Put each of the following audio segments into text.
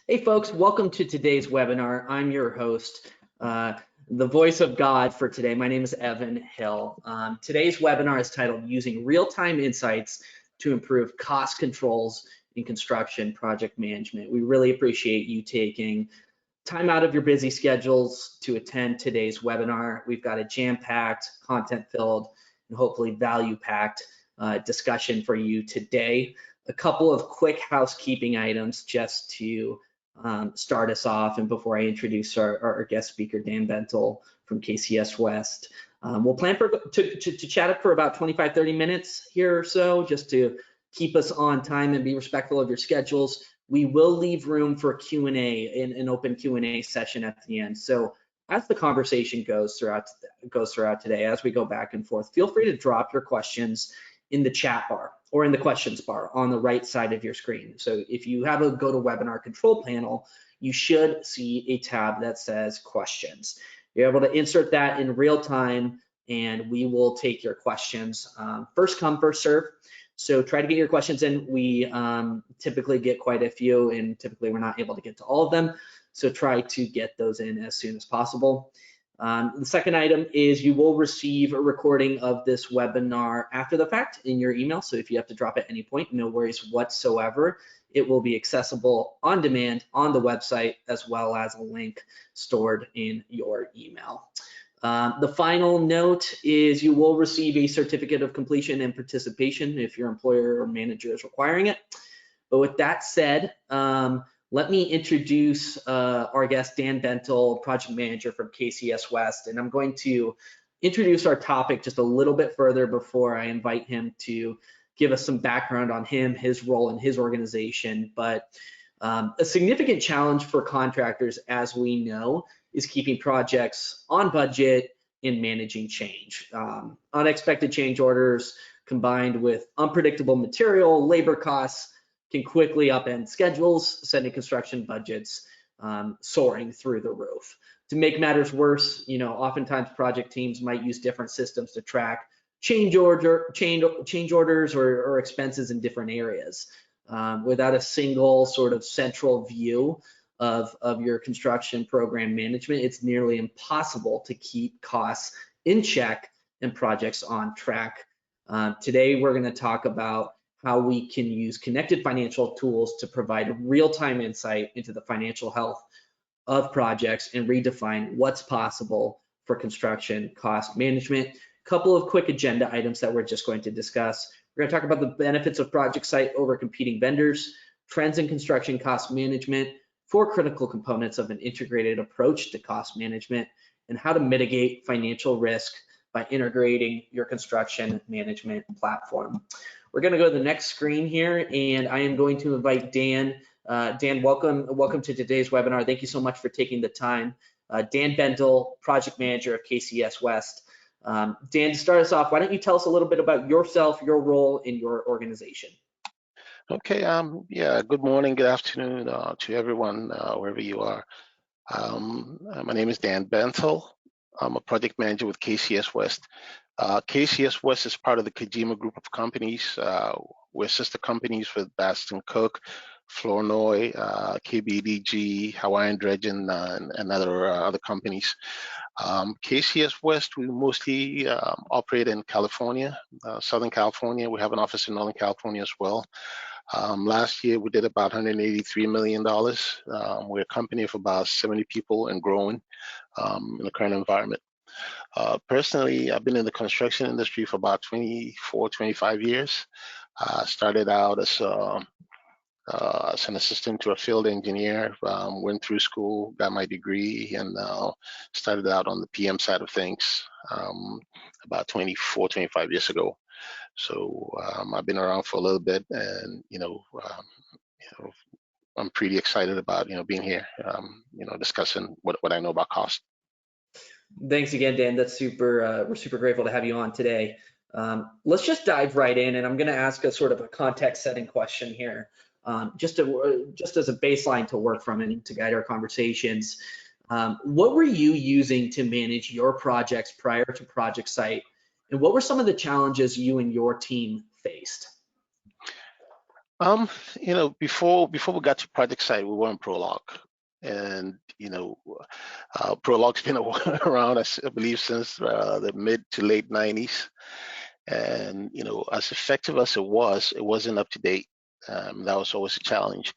Hey folks, welcome to today's webinar. I'm your host, the voice of God for today. My name is Evan Hill. Today's webinar is titled Using Real-Time Insights to Improve Cost Controls in Construction Project Management. We really appreciate you taking time out of your busy schedules to attend today's webinar. We've got a jam-packed, content-filled, and hopefully value-packed discussion for you today. A couple of quick housekeeping items just to start us off, and before I introduce our guest speaker, Dan Bentel from KCS West. We'll plan to chat up for about 25-30 minutes here or so, just to keep us on time and be respectful of your schedules. We will leave room for Q&A, an open Q&A session at the end. So as the conversation goes throughout today, as we go back and forth, feel free to drop your questions in the chat bar or in the questions bar on the right side of your screen. So if you have a GoToWebinar control panel, you should see a tab that says questions. You're able to insert that in real time, and we will take your questions. First come, first serve. So try to get your questions in. We typically get quite a few, and typically we're not able to get to all of them. So try to get those in as soon as possible. The second item is you will receive a recording of this webinar after the fact in your email. So if you have to drop at any point, no worries whatsoever. It will be accessible on demand on the website, as well as a link stored in your email. The final note is you will receive a certificate of completion and participation if your employer or manager is requiring it. But with that said, let me introduce our guest, Dan Bentel, project manager from KCS West, and I'm going to introduce our topic just a little bit further before I invite him to give us some background on him, his role, and his organization. But a significant challenge for contractors, as we know, is keeping projects on budget and managing change. Unexpected change orders combined with unpredictable material, labor costs, can quickly upend schedules, sending construction budgets soaring through the roof. To make matters worse, oftentimes project teams might use different systems to track change orders or expenses in different areas. Without a single sort of central view of your construction program management, it's nearly impossible to keep costs in check and projects on track. Today, we're going to talk about how we can use connected financial tools to provide real-time insight into the financial health of projects and redefine what's possible for construction cost management. A couple of quick agenda items that we're just going to discuss. We're going to talk about the benefits of project site over competing vendors, trends in construction cost management, 4 critical components of an integrated approach to cost management, and how to mitigate financial risk by integrating your construction management platform. We're going to go to the next screen here, and I am going to invite Dan. Dan, welcome to today's webinar. Thank you so much for taking the time. Dan Bentel, project manager of KCS West. Dan, to start us off, why don't you tell us a little bit about yourself, your role in your organization? Okay. Yeah. Good morning. Good afternoon to everyone wherever you are. My name is Dan Bentel. I'm a project manager with KCS West. KCS West is part of the Kajima group of companies. We're sister companies with Baston Cook, Flournoy, KBDG, Hawaiian Dredging, and other companies. KCS West, we mostly operate in California, Southern California. We have an office in Northern California as well. Last year, we did about $183 million. We're a company of about 70 people and growing in the current environment. Personally, I've been in the construction industry for about 24, 25 years. Started out as an assistant to a field engineer, went through school, got my degree, and started out on the PM side of things about 24, 25 years ago. So I've been around for a little bit, and I'm pretty excited about being here, discussing what I know about cost. Thanks again, Dan. That's super. We're super grateful to have you on today. Let's just dive right in, and I'm going to ask a sort of a context-setting question here, just as a baseline to work from and to guide our conversations. What were you using to manage your projects prior to project site, and what were some of the challenges you and your team faced? Um, before we got to project site, we were in Prolog, and Prolog's been around, I believe, since the mid to late '90s, and as effective as it wasn't up to date. That was always a challenge.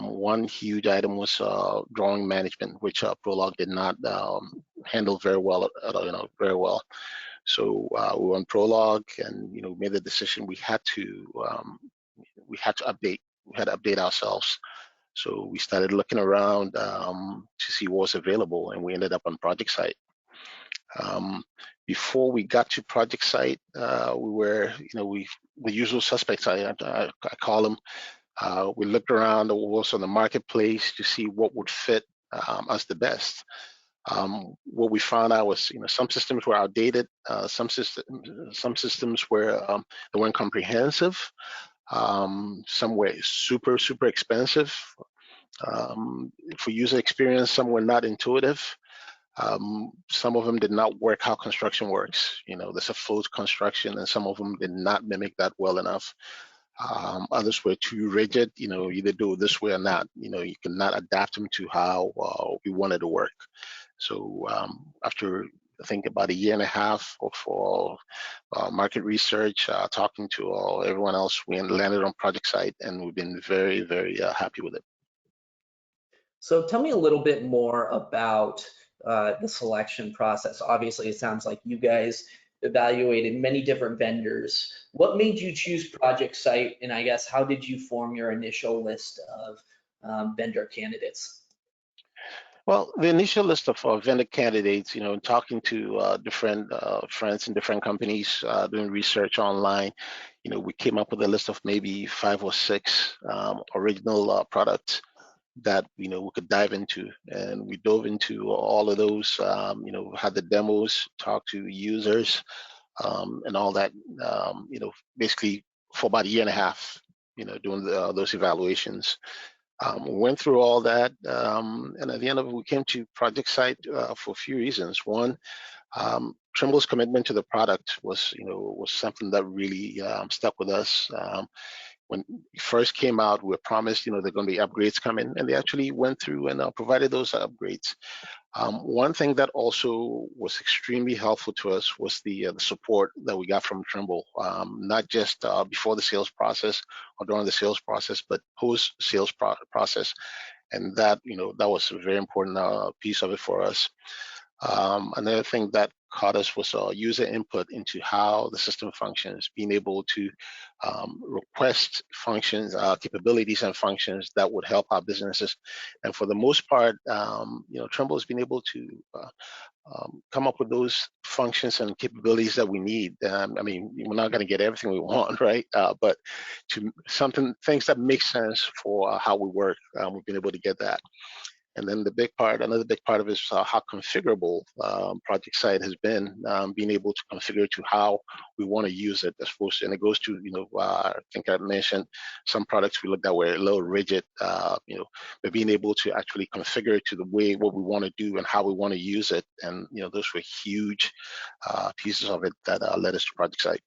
One huge item was drawing management, which Prolog did not handle very well, very well. So we were on Prolog, and made the decision we had to update. We had to update ourselves. So we started looking around to see what was available, and we ended up on project site. Um, Before we got to project site, we were, the usual suspects, I call them. We looked around also in the marketplace to see what would fit us the best. What we found out was, some systems were outdated. Some systems were they weren't comprehensive. Some were super expensive. For user experience, some were not intuitive. Some of them did not work how construction works. There's a flow construction, and some of them did not mimic that well enough. Others were too rigid. Either do it this way or not. You cannot adapt them to how we wanted to work. So after I think about a year and a half of market research, talking to everyone else, we landed on project site, and we've been very happy with it. So tell me a little bit more about the selection process. Obviously, it sounds like you guys evaluated many different vendors. What made you choose Project Site? And I guess, how did you form your initial list of vendor candidates? Well, the initial list of vendor candidates, talking to different friends in different companies, doing research online, we came up with a list of maybe 5 or 6 original products that we could dive into, and we dove into all of those. Had the demos, talked to users, and all that. Basically for about a year and a half, doing those evaluations. Went through all that, and at the end of it, we came to project site for a few reasons. One, Trimble's commitment to the product was something that really stuck with us. When it first came out, we were promised, there are going to be upgrades coming, and they actually went through and provided those upgrades. One thing that also was extremely helpful to us was the support that we got from Trimble, not just before the sales process or during the sales process, but post sales process, and that that was a very important piece of it for us. Another thing that caught us was user input into how the system functions, being able to request functions, capabilities and functions that would help our businesses. And for the most part, Trimble has been able to come up with those functions and capabilities that we need. I mean, we're not going to get everything we want, right? But to things that make sense for how we work, we've been able to get that. And then another big part of it is how configurable project site has been, being able to configure to how we want to use it, as opposed to, and it goes to, I think I mentioned some products we looked at were a little rigid, but being able to actually configure to the way what we want to do and how we want to use it. And, those were huge pieces of it that led us to project site.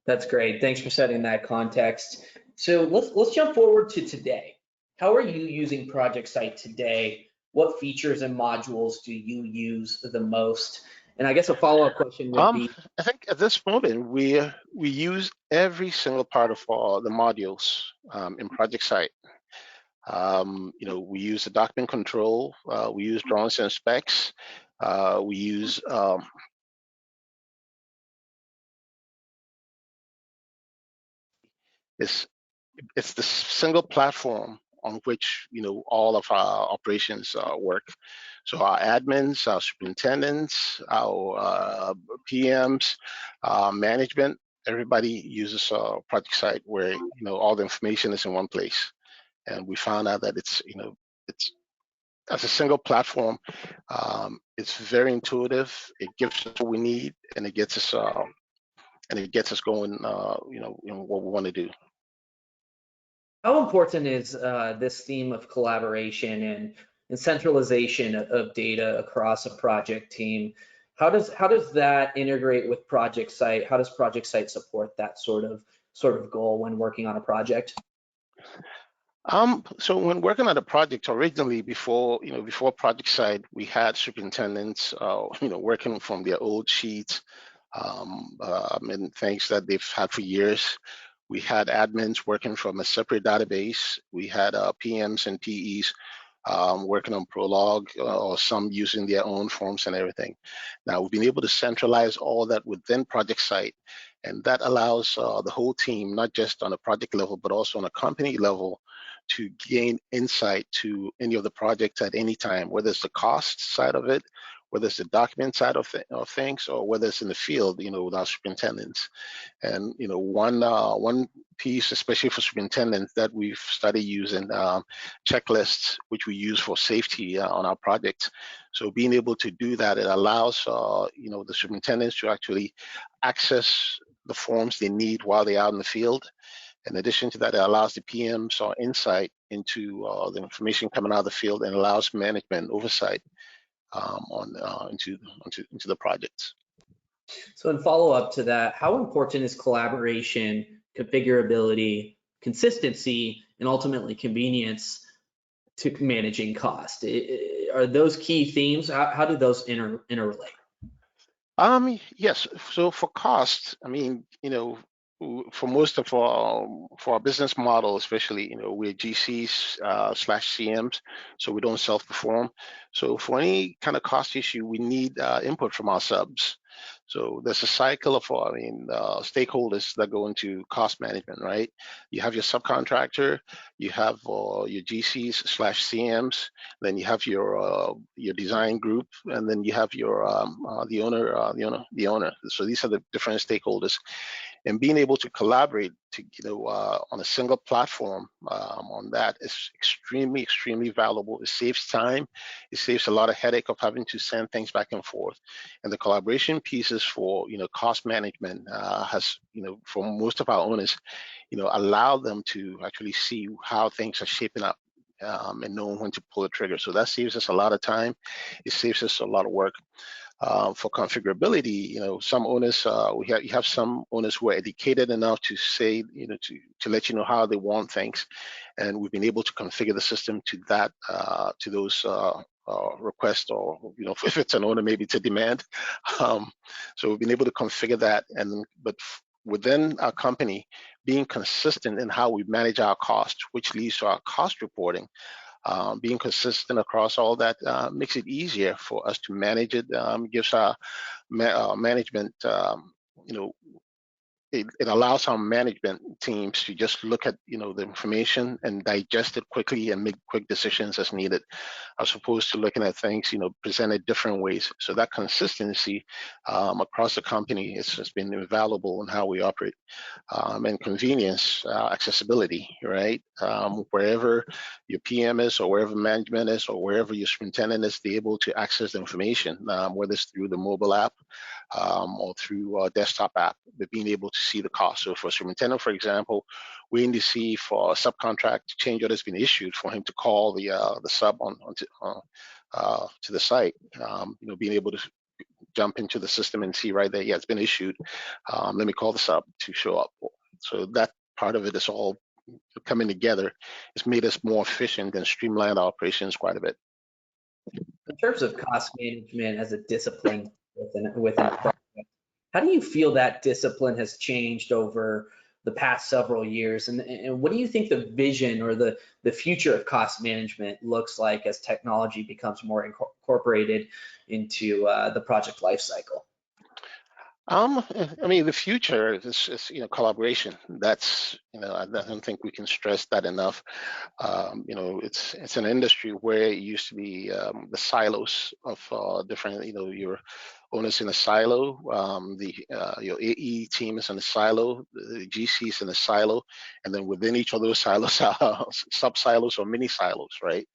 That's great. Thanks for setting that context. So let's jump forward to today. How are you using Project Site today? What features and modules do you use the most? And I guess a follow-up question would be, I think at this moment we use every single part of the modules in Project Site. We use the document control, we use drawings and specs, we use it's the single platform on which all of our operations work. So our admins, our superintendents, our PMs, management, everybody uses Project Site where all the information is in one place. And we found out that it's as a single platform, it's very intuitive. It gives us what we need, and it gets us going. What we want to do. how important is this theme of collaboration and centralization of data across a project team? How does that integrate with Project Site? How does Project Site support that sort of sort of goal when working on a project? So when working on a project originally, before project side, we had superintendents, working from their old sheets, and things that they've had for years. We had admins working from a separate database. We had PMs and PEs working on Prolog, or some using their own forms and everything. Now we've been able to centralize all that within project site, and that allows the whole team, not just on a project level, but also on a company level, to gain insight to any of the projects at any time, whether it's the cost side of it, whether it's the document side of things, or whether it's in the field, with our superintendents. And one piece, especially for superintendents, that we've started using checklists, which we use for safety on our projects. So being able to do that, it allows the superintendents to actually access the forms they need while they're out in the field. In addition to that, it allows the PMs insight into the information coming out of the field, and allows management oversight into the projects. So in follow up to that, how important is collaboration, configurability, consistency, and ultimately convenience to managing cost? Are those key themes? How do those interrelate? Yes. So for cost, for most of our business model, especially, we're GCs slash CMs, so we don't self-perform. So for any kind of cost issue, we need input from our subs. So there's a cycle of, stakeholders that go into cost management, right? You have your subcontractor, you have your GCs slash CMs, then you have your design group, and then you have your the owner. So these are the different stakeholders, and being able to collaborate on a single platform on that is extremely valuable. It saves time. It saves a lot of headache of having to send things back and forth. And the collaboration pieces for cost management has for most of our owners allow them to actually see how things are shaping up, and knowing when to pull the trigger. So that saves us a lot of time. It saves us a lot of work. For configurability, some owners, you have some owners who are educated enough to say, to let you know how they want things, and we've been able to configure the system to that, to those requests, or if it's an owner, maybe to demand. So we've been able to configure that, but within our company, being consistent in how we manage our costs, which leads to our cost reporting. Being consistent across all that makes it easier for us to manage it. Gives our management, it allows our management teams to just look at the information and digest it quickly and make quick decisions as needed, as opposed to looking at things presented different ways. So that consistency across the company has been invaluable in how we operate. And convenience, accessibility, right? Wherever your PM is, or wherever management is, or wherever your superintendent is, they're able to access the information, whether it's through the mobile app or through a desktop app, but being able to see the cost. So for a superintendent, for example, we need to see for a subcontract change order has been issued, for him to call the sub to the site, being able to jump into the system and see right there, yeah, it's been issued. Let me call the sub to show up. So that part of it is all coming together. It's made us more efficient and streamlined our operations quite a bit. In terms of cost management as a discipline within a project, how do you feel that discipline has changed over the past several years? And what do you think the vision or the future of cost management looks like as technology becomes more incorporated into the project lifecycle? The future is collaboration. That's I don't think we can stress that enough. It's an industry where it used to be the silos of different. Your owners in a silo, your AE team is in a silo, the GC is in a silo, and then within each of those silos are sub silos or mini silos, right?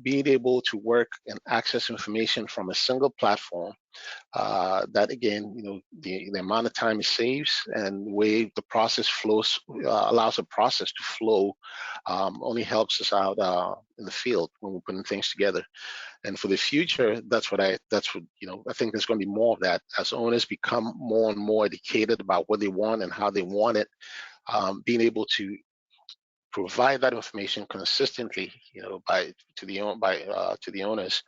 Being able to work and access information from a single platform That again, the amount of time it saves and the way the process flows, allows the process to flow, only helps us out in the field when we're putting things together. And for the future, that's what I think there's going to be more of that as owners become more and more educated about what they want and how they want it. Being able to provide that information consistently, by to the owners,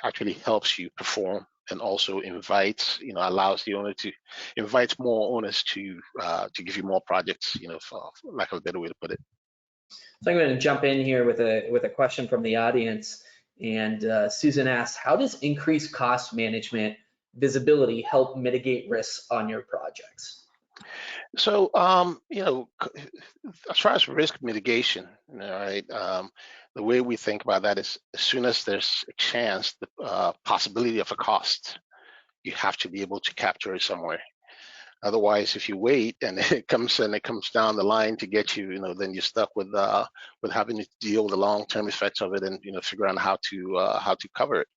actually helps you perform, and also allows the owner to invites more owners to give you more projects, for lack of a better way to put it. So I'm going to jump in here with a question from the audience. And Susan asks, how does increased cost management visibility help mitigate risks on your projects? So, as far as risk mitigation, right, the way we think about that is as soon as there's a chance, the possibility of a cost, you have to be able to capture it somewhere. Otherwise, if you wait and it comes down the line to get you, then you're stuck with having to deal with the long-term effects of it, and figure out how to cover it.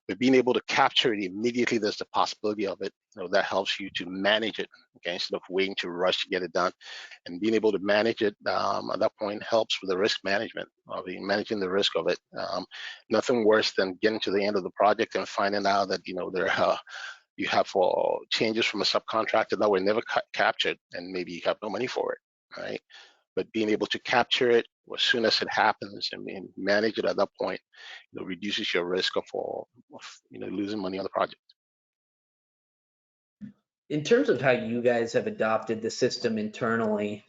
But being able to capture it immediately, there's the possibility of it. That helps you to manage it, okay, instead of waiting to rush to get it done. And being able to manage it at that point helps with the risk management, managing the risk of it. Nothing worse than getting to the end of the project and finding out that you have changes from a subcontractor that were never captured, and maybe you have no money for it, right? But being able to capture it as soon as it happens and manage it at that point, reduces your risk of losing money on the project. In terms of how you guys have adopted the system internally,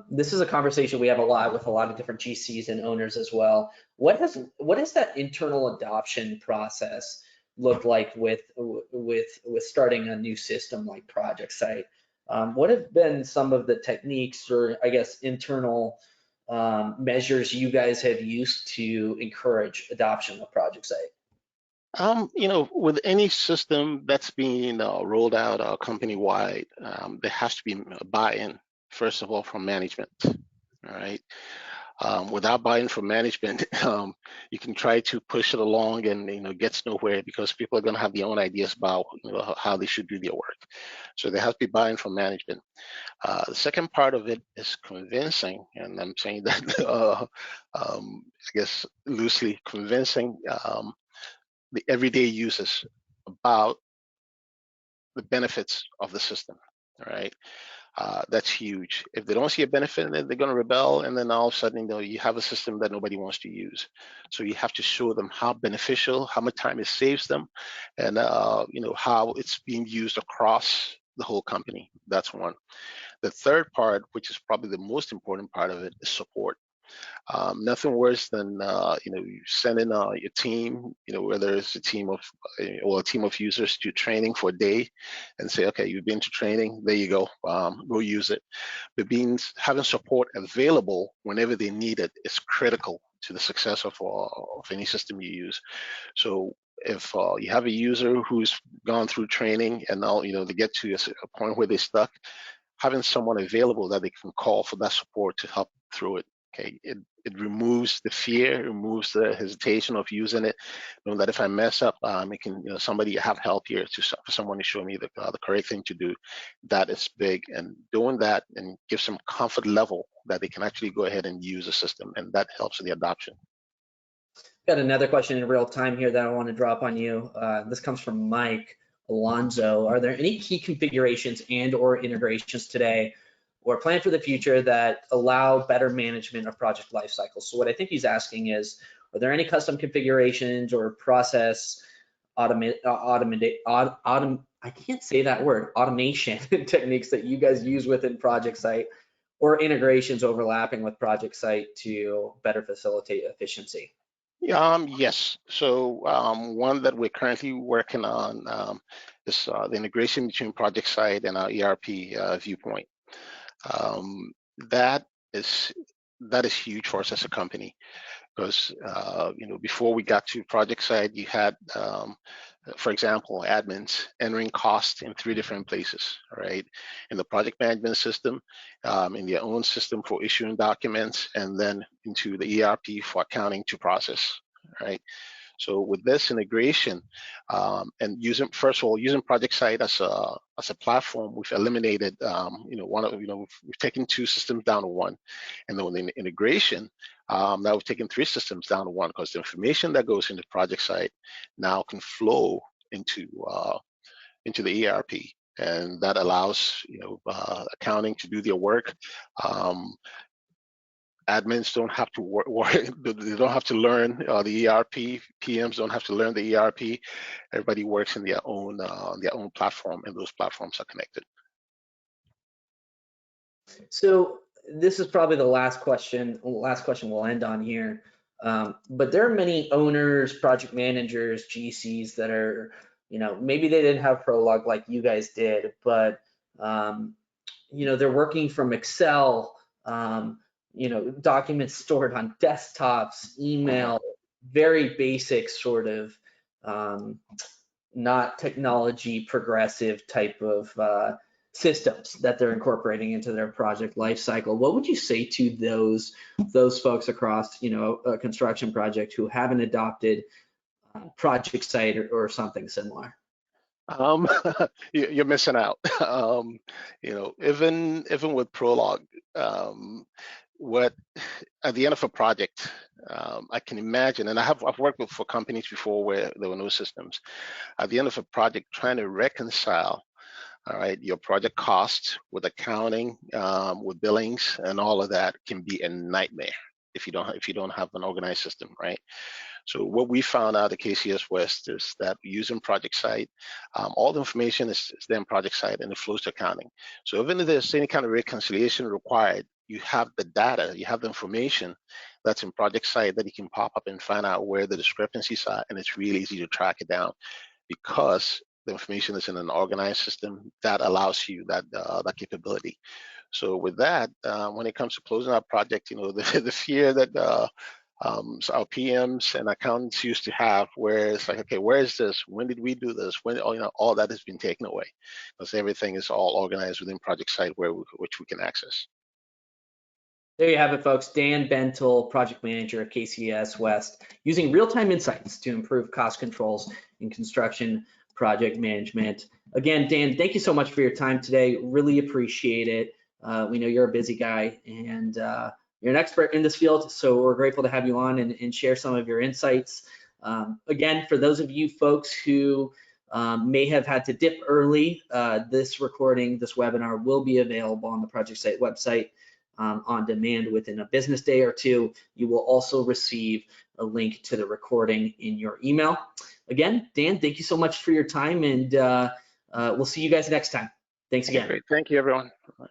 this is a conversation we have a lot with a lot of different GCs and owners as well. What has that internal adoption process looked like with starting a new system like Project Site? What have been some of the techniques, or I guess internal measures you guys have used to encourage adoption of Project Site? With any system that's being rolled out company-wide, there has to be a buy-in, first of all, from management. All right. Without buy-in from management, you can try to push it along, and gets nowhere, because people are going to have their own ideas about how they should do their work. So there has to be buy-in from management. The second part of it is convincing, and I'm saying that I guess loosely, convincing the everyday users about the benefits of the system. All right. That's huge. If they don't see a benefit, then they're going to rebel, and then all of a sudden, you have a system that nobody wants to use. So you have to show them how beneficial, how much time it saves them, and how it's being used across the whole company. That's one. The third part, which is probably the most important part of it, is support. Nothing worse than you send in your team, whether it's a team of or a team of users, to training for a day, and say, okay, you've been to training, there you go, go use it. But having support available whenever they need it is critical to the success of any system you use. So if you have a user who's gone through training, and now they get to a point where they're stuck, having someone available that they can call for that support to help through it. Okay, it removes the fear, removes the hesitation of using it. Knowing that if I mess up, it can, somebody have help here for someone to show me the correct thing to do. That is big, and doing that and gives them comfort level that they can actually go ahead and use the system, and that helps in the adoption. Got another question in real time here that I want to drop on you. This comes from Mike Alonzo. Are there any key configurations and/or integrations today or planned for the future that allow better management of project lifecycles? So what I think he's asking is, are there any custom configurations or process I can't say that word, automation techniques that you guys use within Project Site, or integrations overlapping with Project Site to better facilitate efficiency? Yes. So one that we're currently working on is the integration between Project Site and our ERP Viewpoint. Um, that is huge for us as a company, because before we got to Project Site, you had for example, admins entering costs in 3 different places, right? In the project management system, in their own system for issuing documents, and then into the ERP for accounting to process, right? So with this integration, and using, first of all, using Project Site as a platform, we've eliminated, we've taken 2 systems down to 1, and then with the integration, now we've taken 3 systems down to 1, because the information that goes into Project Site now can flow into the ERP, and that allows accounting to do their work. Admins don't have to worry, they don't have to learn the ERP. PMs don't have to learn the ERP. Everybody works in their own platform, and those platforms are connected. So this is probably the last question we'll end on here. But there are many owners, project managers, GCs that are, maybe they didn't have Prolog like you guys did, but they're working from Excel, documents stored on desktops, email, very basic sort of not technology progressive type of systems that they're incorporating into their project lifecycle. What would you say to those folks across a construction project who haven't adopted Project Site or something similar? You're missing out. Even with Prolog, what at the end of a project, I can imagine, and I've worked for companies before where there were no systems. At the end of a project, trying to reconcile, all right, your project costs with accounting, with billings, and all of that can be a nightmare if you don't have an organized system, right? So what we found out at KCS West is that using Project Site, all the information is there in Project Site, and it flows to accounting. So even if there's any kind of reconciliation required, you have the data, you have the information that's in Project Site that you can pop up and find out where the discrepancies are, and it's really easy to track it down because the information is in an organized system that allows you that capability. So with that, when it comes to closing our project, the fear that so our PMs and accountants used to have, where it's like, okay, where is this? When did we do this? When, all that has been taken away, because everything is all organized within Project Site, which we can access. There you have it, folks. Dan Bentel, project manager at KCS West, using real-time insights to improve cost controls in construction project management. Again, Dan, thank you so much for your time today. Really appreciate it. We know you're a busy guy, and you're an expert in this field, so we're grateful to have you on and share some of your insights. Again, for those of you folks who may have had to dip early, this webinar will be available on the Project Site website on demand within a business day or 2. You will also receive a link to the recording in your email. Again, Dan, thank you so much for your time, and we'll see you guys next time. Thanks again. Great. Thank you, everyone. Bye.